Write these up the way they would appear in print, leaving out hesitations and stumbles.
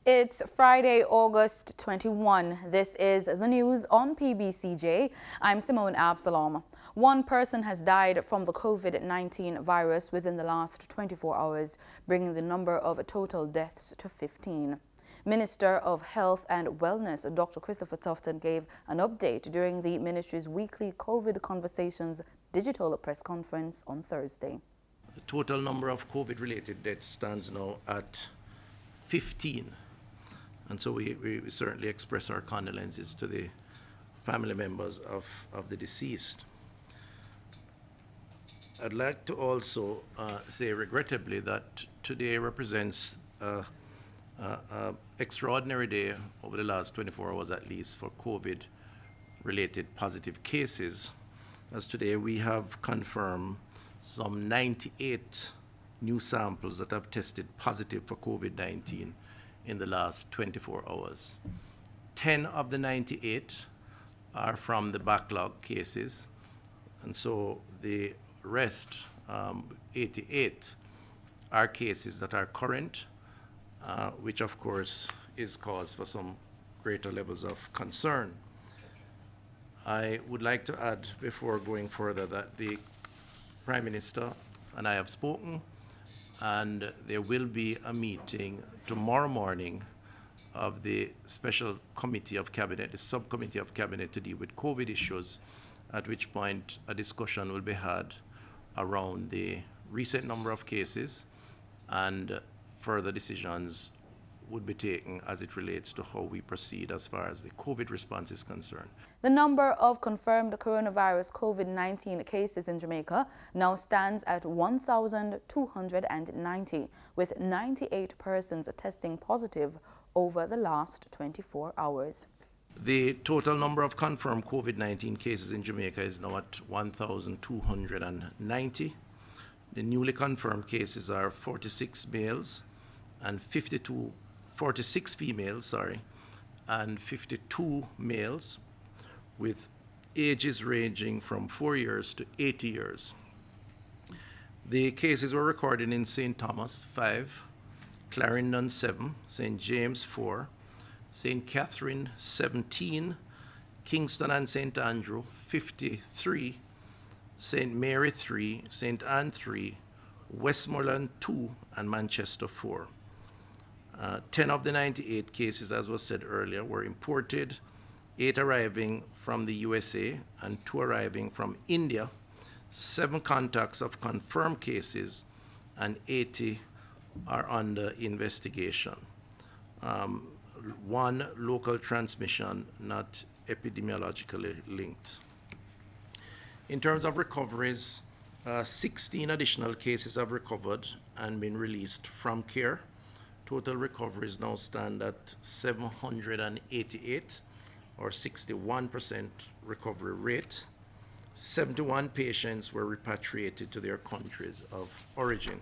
It's Friday, August 21. This is the news on PBCJ. I'm Simone Absalom. One person has died from the COVID-19 virus within the last 24 hours, bringing the number of total deaths to 15. Minister of Health and Wellness, Dr. Christopher Tufton, gave an update during the ministry's weekly COVID Conversations digital press conference on Thursday. The total number of COVID-related deaths stands now at 15. And so we certainly express our condolences to the family members of the deceased. I'd like to also say regrettably that today represents an extraordinary day over the last 24 hours at least for COVID-related positive cases, as today we have confirmed some 98 new samples that have tested positive for COVID-19 in the last 24 hours. 10 of the 98 are from the backlog cases, and so the rest, 88, are cases that are current, which of course is cause for some greater levels of concern. I would like to add before going further that the Prime Minister and I have spoken, and there will be a meeting tomorrow morning of the Special Committee of Cabinet, the Subcommittee of Cabinet to deal with COVID issues, at which point a discussion will be had around the recent number of cases, and further decisions would be taken as it relates to how we proceed as far as the COVID response is concerned. The number of confirmed coronavirus COVID-19 cases in Jamaica now stands at 1,290, with 98 persons testing positive over the last 24 hours. The total number of confirmed COVID-19 cases in Jamaica is now at 1,290. The newly confirmed cases are 46 males and 46 females, and 52 males, with ages ranging from 4 years to 80 years. The cases were recorded in St. Thomas, 5, Clarendon, 7, St. James, 4, St. Catherine, 17, Kingston and St. Andrew, 53, St. Mary, 3, St. Anne, 3, Westmoreland, 2, and Manchester, 4. 10 of the 98 cases, as was said earlier, were imported, 8 arriving from the USA and 2 arriving from India, 7 contacts of confirmed cases, and 80 are under investigation. 1 local transmission not epidemiologically linked. In terms of recoveries, 16 additional cases have recovered and been released from care. Total recoveries now stand at 788, or 61% recovery rate. 71 patients were repatriated to their countries of origin.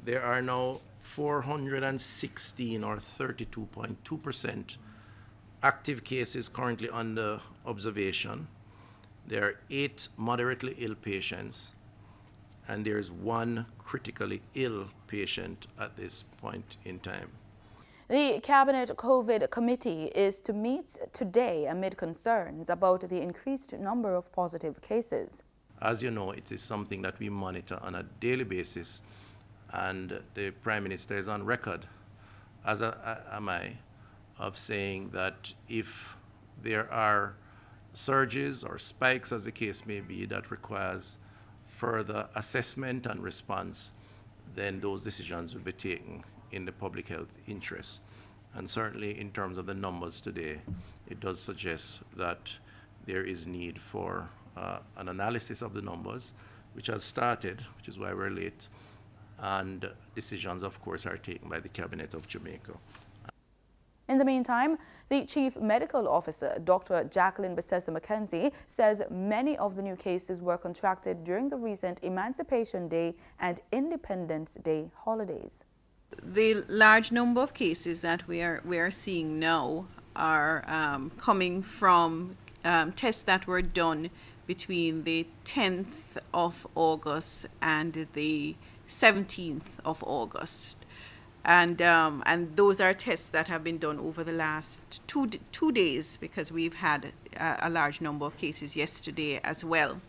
There are now 416, or 32.2%, active cases currently under observation. There are 8 moderately ill patients, and there is 1 critically ill patient at this point in time. The Cabinet COVID Committee is to meet today amid concerns about the increased number of positive cases. As you know, it is something that we monitor on a daily basis, and the Prime Minister is on record, as am I, of saying that if there are surges or spikes, as the case may be, that requires further assessment and response, then those decisions will be taken in the public health interest. And certainly in terms of the numbers today, it does suggest that there is need for an analysis of the numbers, which has started, which is why we're late, and decisions, of course, are taken by the Cabinet of Jamaica. In the meantime, the Chief Medical Officer, Dr. Jacqueline Mackenzie, says many of the new cases were contracted during the recent Emancipation Day and Independence Day holidays. The large number of cases that we are seeing now are coming from tests that were done between the 10th of August and the 17th of August. And those are tests that have been done over the last two days, because we've had a large number of cases yesterday as well.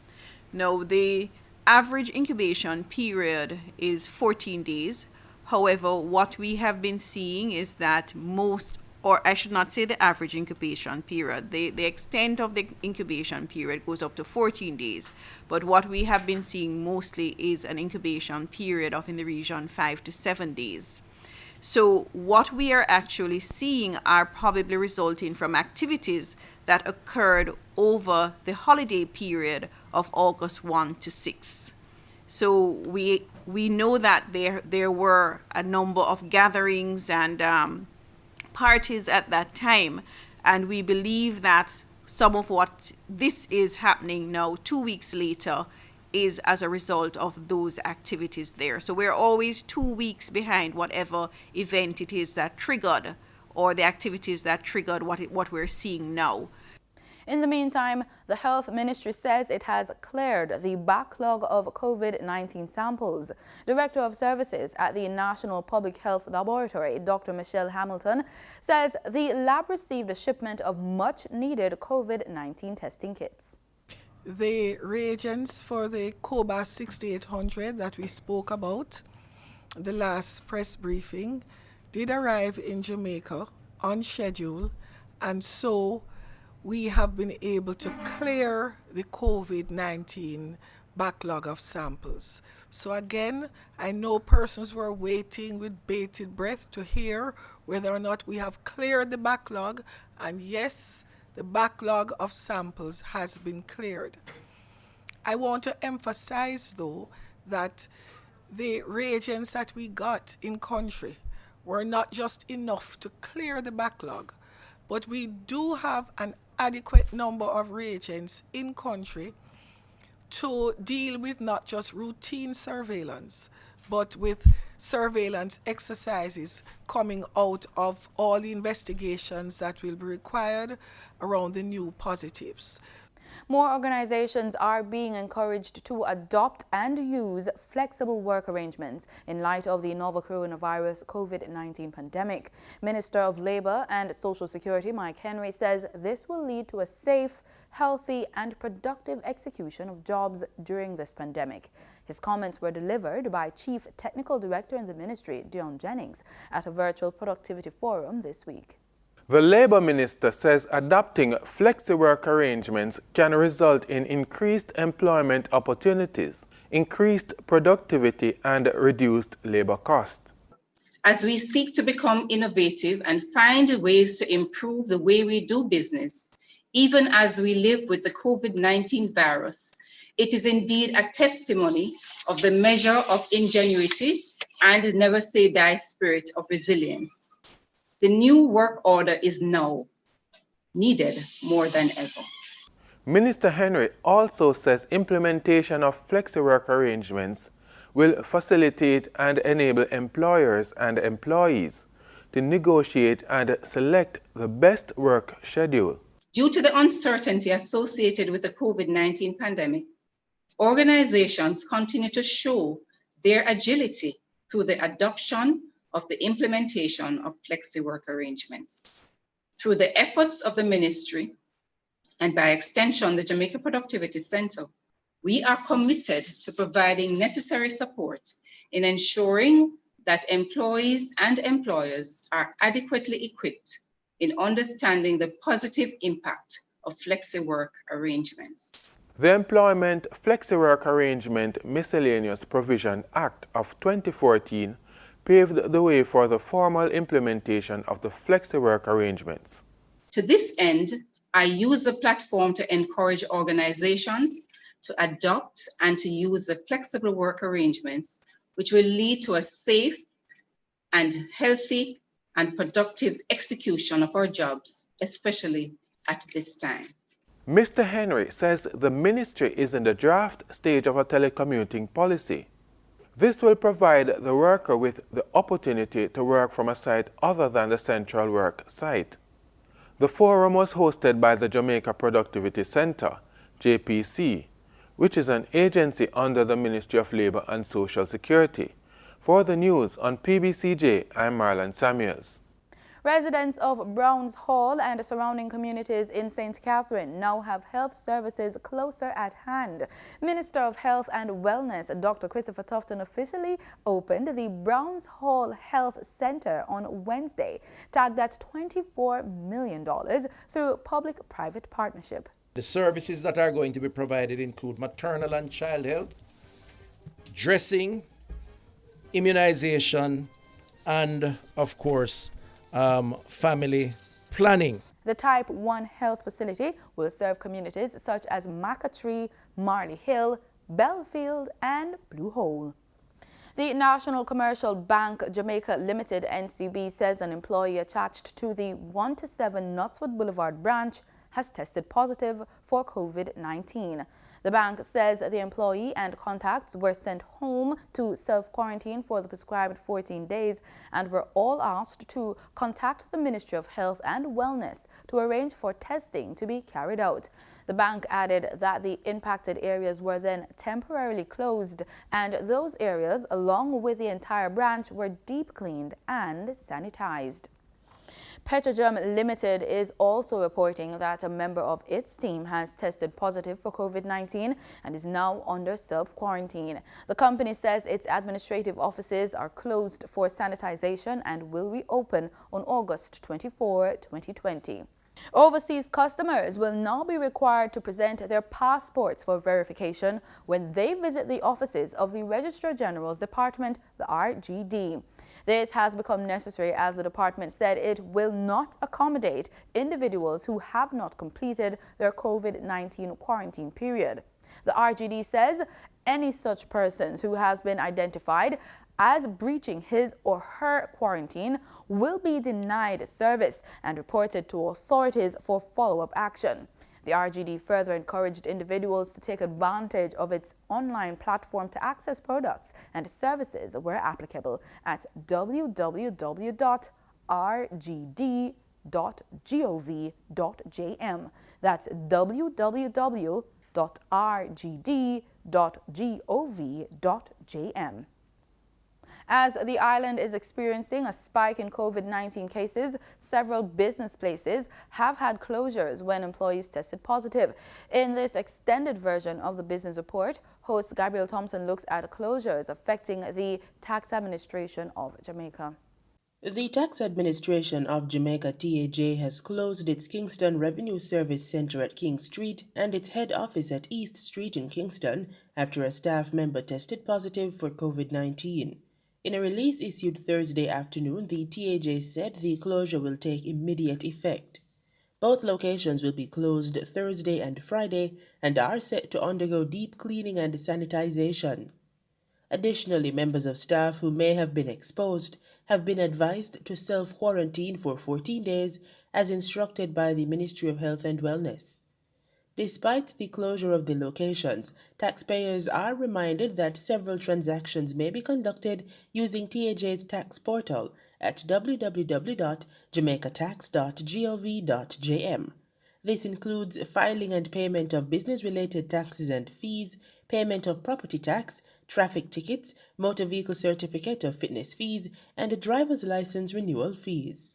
Now, the average incubation period is 14 days. However, what we have been seeing is that or I should not say the average incubation period, the extent of the incubation period goes up to 14 days. But what we have been seeing mostly is an incubation period of in the region 5 to 7 days. So what we are actually seeing are probably resulting from activities that occurred over the holiday period of August 1 to 6. So we know that there were a number of gatherings and parties at that time, and we believe that some of what this is happening now 2 weeks later is as a result of those activities there. So we're always 2 weeks behind whatever event it is that triggered, or the activities that triggered what we're seeing now. In the meantime, the Health Ministry says it has cleared the backlog of COVID-19 samples. Director of Services at the National Public Health Laboratory, Dr. Michelle Hamilton, says the lab received a shipment of much-needed COVID-19 testing kits. The reagents for the Cobas 6800 that we spoke about, the last press briefing, did arrive in Jamaica on schedule, and so we have been able to clear the COVID-19 backlog of samples. So again, I know persons were waiting with bated breath to hear whether or not we have cleared the backlog, and yes, the backlog of samples has been cleared. I want to emphasize, though, that the reagents that we got in country were not just enough to clear the backlog, but we do have an adequate number of reagents in country to deal with not just routine surveillance, but with surveillance exercises coming out of all the investigations that will be required around the new positives. More organizations are being encouraged to adopt and use flexible work arrangements in light of the novel coronavirus COVID-19 pandemic. Minister of Labor and Social Security Mike Henry says this will lead to a safe, healthy and productive execution of jobs during this pandemic. His comments were delivered by Chief Technical Director in the Ministry, Dion Jennings, at a virtual productivity forum this week. The Labour Minister says adopting flexi-work arrangements can result in increased employment opportunities, increased productivity and reduced labour cost. As we seek to become innovative and find ways to improve the way we do business, even as we live with the COVID-19 virus, it is indeed a testimony of the measure of ingenuity and never say die spirit of resilience. The new work order is now needed more than ever. Minister Henry also says implementation of flexi-work arrangements will facilitate and enable employers and employees to negotiate and select the best work schedule. Due to the uncertainty associated with the COVID-19 pandemic, organizations continue to show their agility through the adoption of the implementation of flexi-work arrangements. Through the efforts of the ministry, and by extension, the Jamaica Productivity Center, we are committed to providing necessary support in ensuring that employees and employers are adequately equipped in understanding the positive impact of flexi-work arrangements. The Employment Flexi-Work Arrangement Miscellaneous Provision Act of 2014 paved the way for the formal implementation of the flexi-work arrangements. To this end, I use the platform to encourage organizations to adopt and to use the flexible work arrangements, which will lead to a safe and healthy and productive execution of our jobs, especially at this time. Mr. Henry says the ministry is in the draft stage of a telecommuting policy. This will provide the worker with the opportunity to work from a site other than the central work site. The forum was hosted by the Jamaica Productivity Center, JPC, which is an agency under the Ministry of Labor and Social Security, For the news on PBCJ, I'm Marlon Samuels. Residents of Browns Hall and surrounding communities in St. Catherine now have health services closer at hand. Minister of Health and Wellness, Dr. Christopher Tufton, officially opened the Browns Hall Health Center on Wednesday, tagged at $24 million through public-private partnership. The services that are going to be provided include maternal and child health, dressing, immunization, and, of course, family planning. The Type 1 health facility will serve communities such as Macatree, Marley Hill, Belfield, and Blue Hole. The National Commercial Bank Jamaica Limited (NCB) says an employee attached to the 1-7 Knutsford Boulevard branch has tested positive for COVID-19. The bank says the employee and contacts were sent home to self-quarantine for the prescribed 14 days and were all asked to contact the Ministry of Health and Wellness to arrange for testing to be carried out. The bank added that the impacted areas were then temporarily closed, and those areas, along with the entire branch, were deep cleaned and sanitized. Petrojam Limited is also reporting that a member of its team has tested positive for COVID-19 and is now under self-quarantine. The company says its administrative offices are closed for sanitization and will reopen on August 24, 2020. Overseas customers will now be required to present their passports for verification when they visit the offices of the Registrar General's Department, the RGD. This has become necessary as the department said it will not accommodate individuals who have not completed their COVID-19 quarantine period. The RGD says any such persons who has been identified as breaching his or her quarantine will be denied service and reported to authorities for follow-up action. The RGD further encouraged individuals to take advantage of its online platform to access products and services where applicable at www.rgd.gov.jm. That's www.rgd.gov.jm. As the island is experiencing a spike in COVID-19 cases, several business places have had closures when employees tested positive. In this extended version of the business report, host Gabriel Thompson looks at closures affecting the tax administration of Jamaica. The Tax Administration of Jamaica TAJ has closed its Kingston Revenue Service Center at King Street and its head office at East Street in Kingston after a staff member tested positive for COVID-19. In a release issued Thursday afternoon, the TAJ said the closure will take immediate effect. Both locations will be closed Thursday and Friday and are set to undergo deep cleaning and sanitization. Additionally, members of staff who may have been exposed have been advised to self-quarantine for 14 days as instructed by the Ministry of Health and Wellness. Despite the closure of the locations, taxpayers are reminded that several transactions may be conducted using TAJ's tax portal at www.jamaicatax.gov.jm. This includes filing and payment of business-related taxes and fees, payment of property tax, traffic tickets, motor vehicle certificate of fitness fees, and driver's license renewal fees.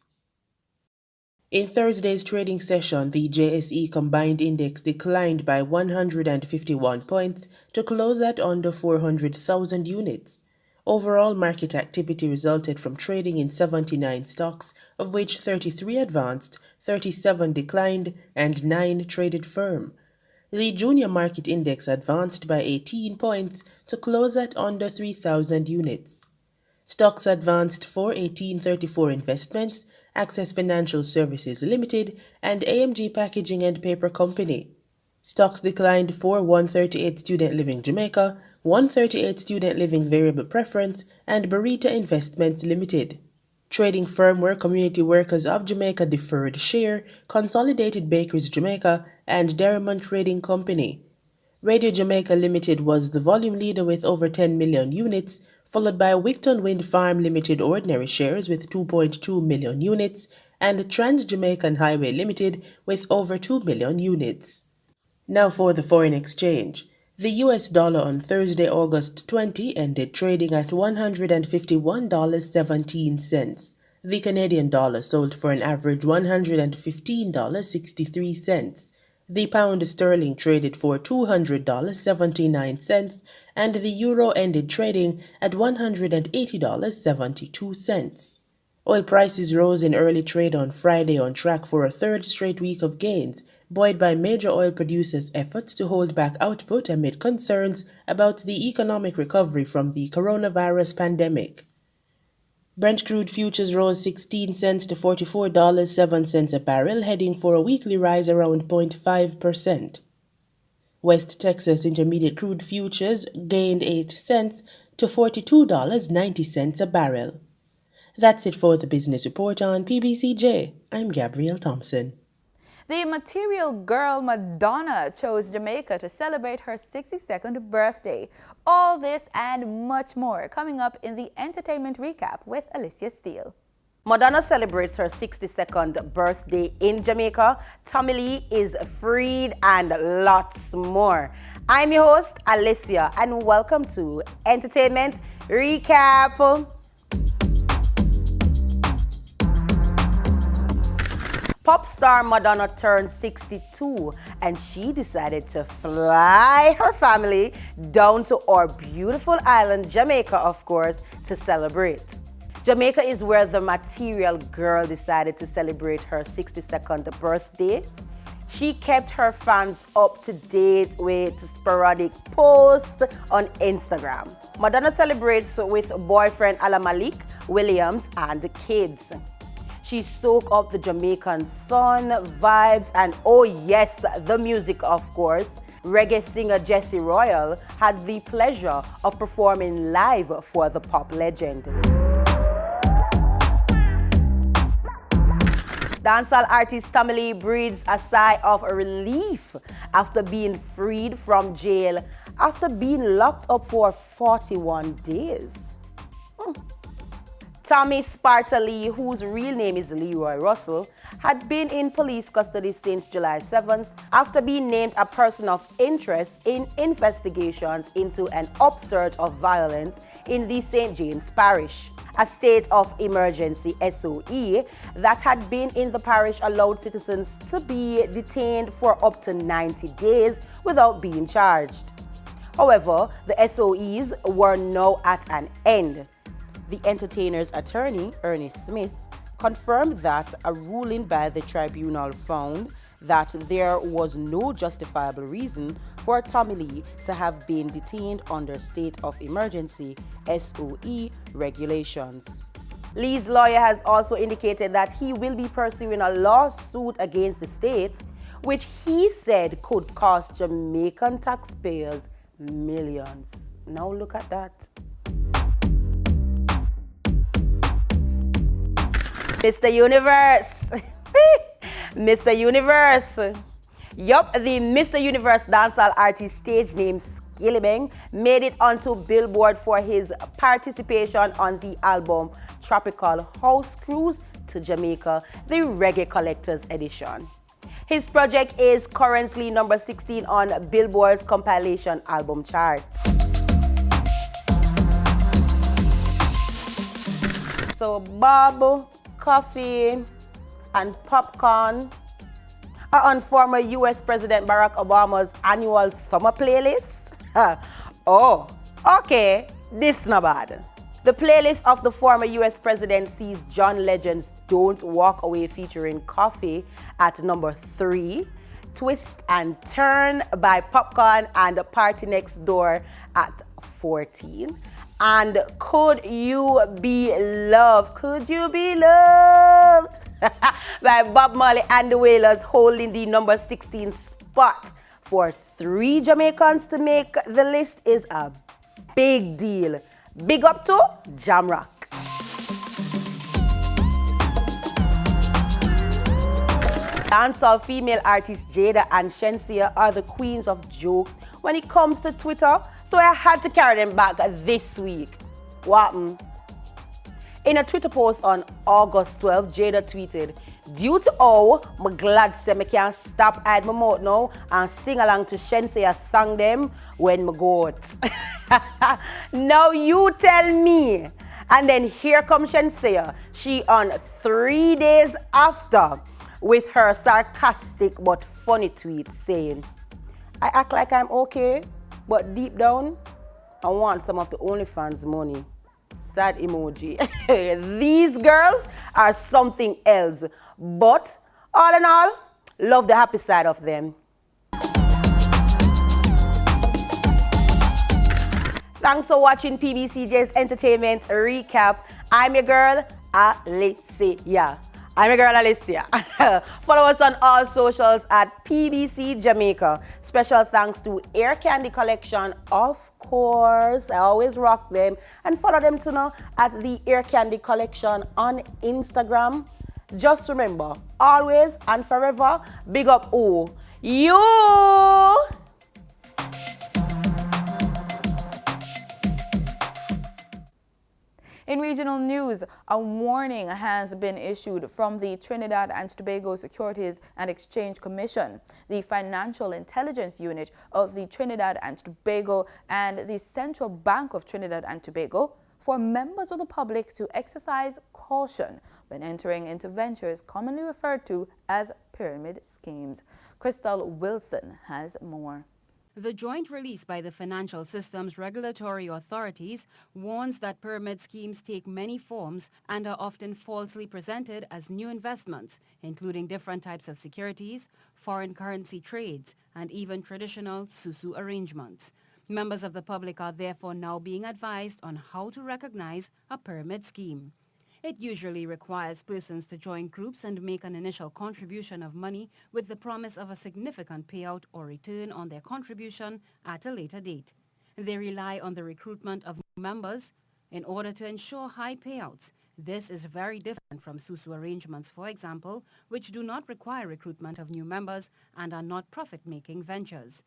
In Thursday's trading session, the JSE Combined Index declined by 151 points to close at under 400,000 units. Overall market activity resulted from trading in 79 stocks, of which 33 advanced, 37 declined, and 9 traded firm. The Junior Market Index advanced by 18 points to close at under 3,000 units. Stocks advanced for 1834 Investments, Access Financial Services Limited, and AMG Packaging and Paper Company. Stocks declined for 138 Student Living Jamaica, 138 Student Living Variable Preference, and Barita Investments Limited. Trading firm were Community Workers of Jamaica Deferred Share, Consolidated Bakers Jamaica, and Derrimont Trading Company. Radio Jamaica Limited was the volume leader with over 10 million units, followed by Wigton Wind Farm Limited Ordinary Shares with 2.2 million units, and Trans Jamaican Highway Limited with over 2 million units. Now for the foreign exchange. The US dollar on Thursday, August 20, ended trading at $151.17. The Canadian dollar sold for an average $115.63. The pound sterling traded for $200.79, and the euro ended trading at $180.72. Oil prices rose in early trade on Friday, on track for a third straight week of gains, buoyed by major oil producers' efforts to hold back output amid concerns about the economic recovery from the coronavirus pandemic. Brent crude futures rose 16 cents to $44.07 a barrel, heading for a weekly rise around 0.5%. West Texas Intermediate crude futures gained 8 cents to $42.90 a barrel. That's it for the Business Report on PBCJ. I'm Gabrielle Thompson. The material girl Madonna chose Jamaica to celebrate her 62nd birthday. All this and much more coming up in the entertainment recap with Alicia Steele. Madonna celebrates her 62nd birthday in Jamaica. Tommy Lee is freed and lots more. I'm your host, Alicia, and welcome to Entertainment Recap. Pop star Madonna turned 62 and she decided to fly her family down to our beautiful island, Jamaica, of course, to celebrate. Jamaica is where the material girl decided to celebrate her 62nd birthday. She kept her fans up to date with sporadic posts on Instagram. Madonna celebrates with boyfriend Alan Malik Williams and the kids. She soaked up the Jamaican sun, vibes, and oh yes, the music, of course. Reggae singer Jesse Royal had the pleasure of performing live for the pop legend. Dancehall artist Tommy Lee breathes a sigh of relief after being freed from jail after being locked up for 41 days. Tommy Sparta Lee, whose real name is Leroy Russell, had been in police custody since July 7th after being named a person of interest in investigations into an upsurge of violence in the St. James Parish. A state of emergency SOE that had been in the parish allowed citizens to be detained for up to 90 days without being charged. However, the SOEs were now at an end. The entertainer's attorney, Ernest Smith, confirmed that a ruling by the tribunal found that there was no justifiable reason for Tommy Lee to have been detained under state of emergency SOE regulations. Lee's lawyer has also indicated that he will be pursuing a lawsuit against the state, which he said could cost Jamaican taxpayers millions. Now look at that. Mr. Universe. Mr. Universe. Yup, the Mr. Universe dancehall artist stage name Skillibeng made it onto Billboard for his participation on the album Tropical House Cruise to Jamaica, the Reggae Collector's Edition. His project is currently number 16 on Billboard's compilation album chart. So Bob, coffee, and popcorn are on former U.S. President Barack Obama's annual summer playlist. Oh, okay, this not bad. The playlist of the former U.S. president sees John Legend's Don't Walk Away featuring Coffee at number 3, Twist and Turn by Popcorn and Party Next Door at 14. And Could You Be Loved? Could You Be Loved? by Bob Marley and the Wailers holding the number 16 spot. For 3 Jamaicans to make the list is a big deal. Big up to Jamrock. Dancehall female artists Jada and Shensia are the queens of jokes when it comes to Twitter, so I had to carry them back this week. What? In a Twitter post on August 12, Jada tweeted, "Due to how I'm glad say me can't stop hide my mouth now and sing along to Shensea's song them when me go out." Now you tell me. And then here comes Shensea. She on 3 days after with her sarcastic but funny tweet saying, "I act like I'm okay, but deep down, I want some of the OnlyFans money." Sad emoji. These girls are something else. But all in all, love the happy side of them. Thanks for watching PBCJ's Entertainment Recap. I'm your girl, Alicia. Follow us on all socials at pbcjamaica. Special thanks to Air Candy Collection, of course. I always rock them. And follow them to know at the Air Candy Collection on Instagram. Just remember, always and forever, big up you. In regional news, a warning has been issued from the Trinidad and Tobago Securities and Exchange Commission, the Financial Intelligence Unit of the Trinidad and Tobago, and the Central Bank of Trinidad and Tobago for members of the public to exercise caution when entering into ventures commonly referred to as pyramid schemes. Crystal Wilson has more. The joint release by the Financial Systems Regulatory Authorities warns that pyramid schemes take many forms and are often falsely presented as new investments, including different types of securities, foreign currency trades, and even traditional susu arrangements. Members of the public are therefore now being advised on how to recognize a pyramid scheme. It usually requires persons to join groups and make an initial contribution of money with the promise of a significant payout or return on their contribution at a later date. They rely on the recruitment of new members in order to ensure high payouts. This is very different from susu arrangements, for example, which do not require recruitment of new members and are not profit-making ventures.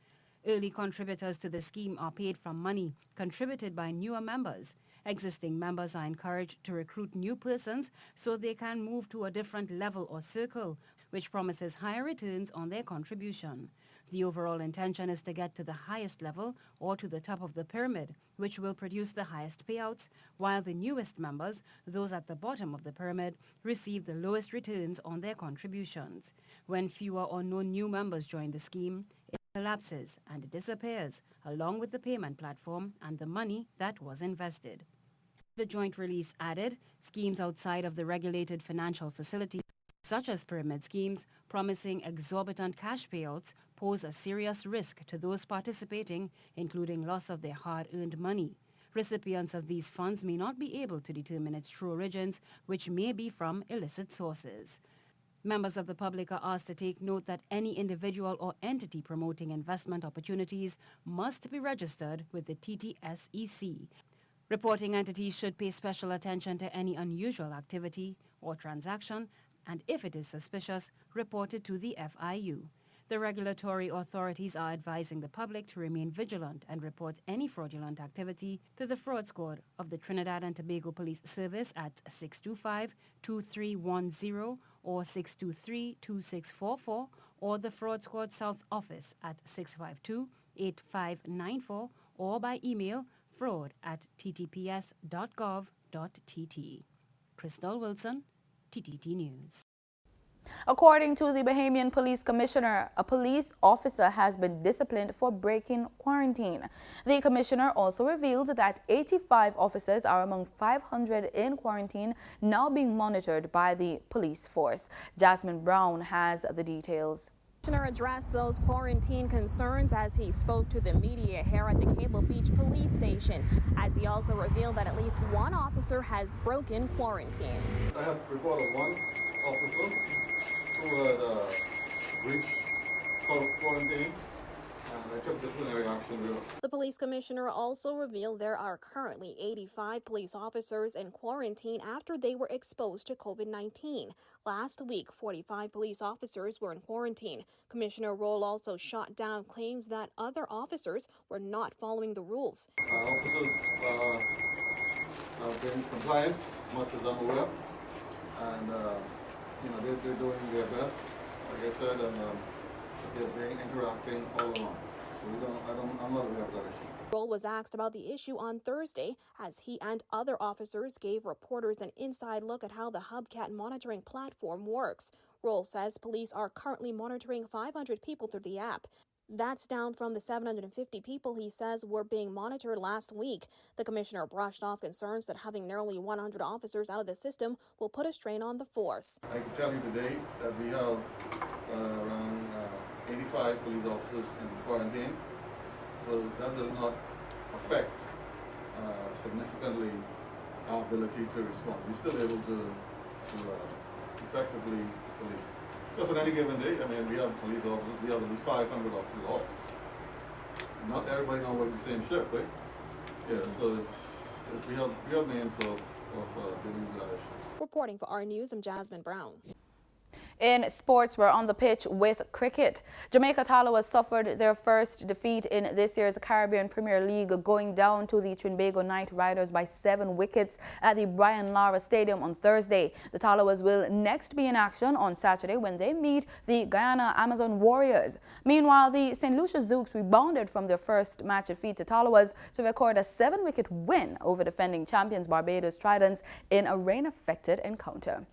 Early contributors to the scheme are paid from money contributed by newer members. Existing members are encouraged to recruit new persons so they can move to a different level or circle, which promises higher returns on their contribution. The overall intention is to get to the highest level or to the top of the pyramid, which will produce the highest payouts, while the newest members, those at the bottom of the pyramid, receive the lowest returns on their contributions. When fewer or no new members join the scheme, it collapses and it disappears, along with the payment platform and the money that was invested. The joint release added, schemes outside of the regulated financial facility, such as pyramid schemes, promising exorbitant cash payouts, pose a serious risk to those participating, including loss of their hard-earned money. Recipients of these funds may not be able to determine its true origins, which may be from illicit sources. Members of the public are asked to take note that any individual or entity promoting investment opportunities must be registered with the TTSEC. Reporting entities should pay special attention to any unusual activity or transaction, and if it is suspicious, report it to the FIU. The regulatory authorities are advising the public to remain vigilant and report any fraudulent activity to the Fraud Squad of the Trinidad and Tobago Police Service at 625-2310 or 623-2644, or the Fraud Squad South Office at 652-8594, or by email fraud@ttps.gov.tt. Crystal Wilson, TTT News. According to the Bahamian Police Commissioner, a police officer has been disciplined for breaking quarantine. The commissioner also revealed that 85 officers are among 500 in quarantine now being monitored by the police force. Jasmine Brown has the details. The commissioner addressed those quarantine concerns as he spoke to the media here at the Cable Beach police station, as he also revealed that at least one officer has broken quarantine. I have reported one officer who had breached quarantine, and I took disciplinary action there. The police commissioner also revealed there are currently 85 police officers in quarantine after they were exposed to COVID-19. Last week, 45 police officers were in quarantine. Commissioner Roll also shot down claims that other officers were not following the rules. Officers have been compliant, much as I'm aware, and they're doing their best, like I said, and they're interacting all along. So I'm not aware of that issue. Roll was asked about the issue on Thursday as he and other officers gave reporters an inside look at how the Hubcat monitoring platform works. Roll says police are currently monitoring 500 people through the app. That's down from the 750 people he says were being monitored last week. The commissioner brushed off concerns that having nearly 100 officers out of the system will put a strain on the force. I can tell you today that we have around 85 police officers in quarantine, so that does not affect significantly our ability to respond. We're still able to effectively police. Just on any given day, I mean, we have police officers, we have at least 500 officers off. Not everybody knows work the same shift, right? Yeah, so we have means of dealing with that issue. Reporting for our news, I'm Jasmine Brown. In sports, we're on the pitch with cricket. Jamaica Tallawahs suffered their first defeat in this year's Caribbean Premier League, going down to the Trinbago Knight Riders by 7 wickets at the Brian Lara Stadium on Thursday. The Tallawahs will next be in action on Saturday when they meet the Guyana Amazon Warriors. Meanwhile, the St. Lucia Zouks rebounded from their first match defeat to Tallawahs to record a 7-wicket win over defending champions Barbados Tridents in a rain-affected encounter.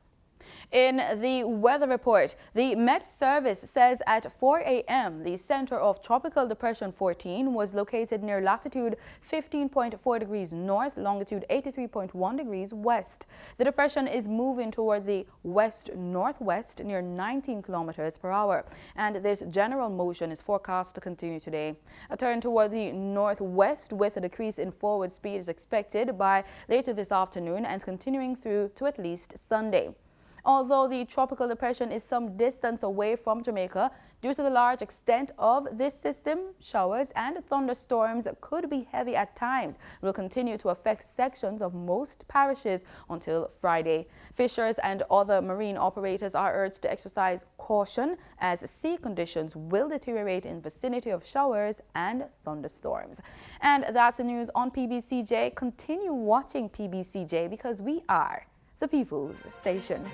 In the weather report, the Met Service says at 4 a.m. the center of Tropical Depression 14 was located near latitude 15.4 degrees north, longitude 83.1 degrees west. The depression is moving toward the west-northwest near 19 kilometers per hour, and this general motion is forecast to continue today. A turn toward the northwest with a decrease in forward speed is expected by later this afternoon and continuing through to at least Sunday. Although the tropical depression is some distance away from Jamaica, due to the large extent of this system, showers and thunderstorms could be heavy at times. It will continue to affect sections of most parishes until Friday. Fishers and other marine operators are urged to exercise caution as sea conditions will deteriorate in vicinity of showers and thunderstorms. And that's the news on PBCJ. Continue watching PBCJ because we are the People's Station.